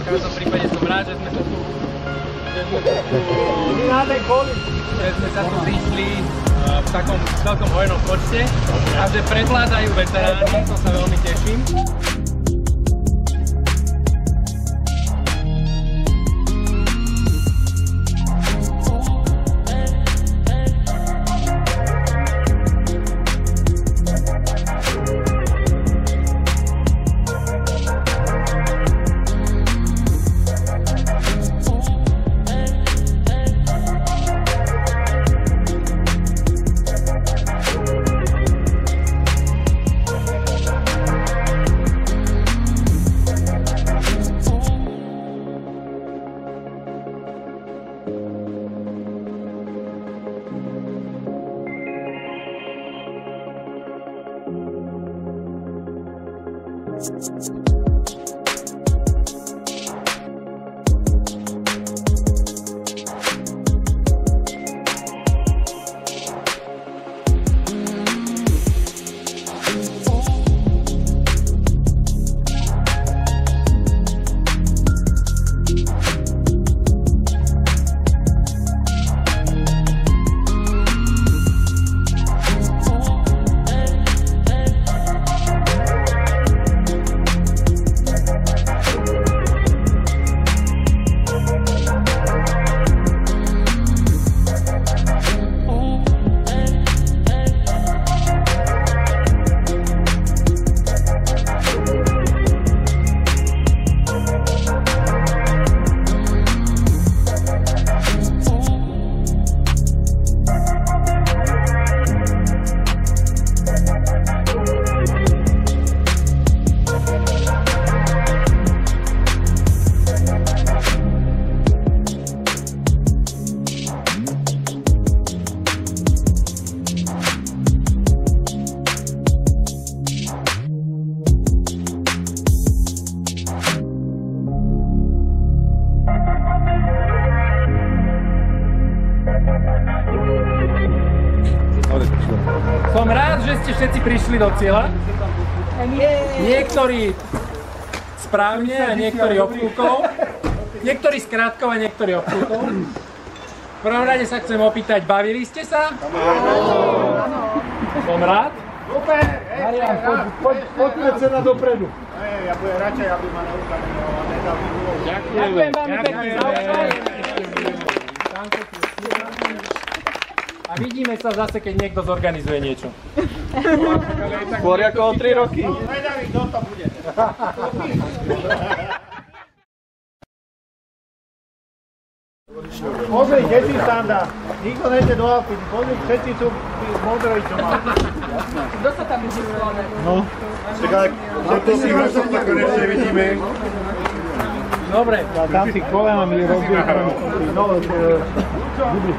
V každom prípade som rád, že sme sa tu zišli v takom celkom hojnom počte a že prevládajú veteráni, to sa veľmi teším. Som rád, že ste všetci prišli do cieľa. Niektorí správne a niektorí obkúkov. Niektorí skrátkou a niektorí obkúkov. V prvom rade sa chcem opýtať, bavili ste sa? Som rád. Super! Marian, poďme sa na dopredu. Ja budem radšej, aby ma neukázali. Ďakujem veľmi pekne za účasť. A vidíme sa zase, keď niekto zorganizuje niečo. Skôr ako o 3 roky. Vedavý, kto to bude. Pozri, deti standa. Nikto nejde do auty. Pozri, všetci sú modrý, čo má. Kto sa tam ide voľne? No. Tak ale všetko si vrstov tak konečne vidíme. Dobre. Tam si kolenami rozbiehame. No, dobrý.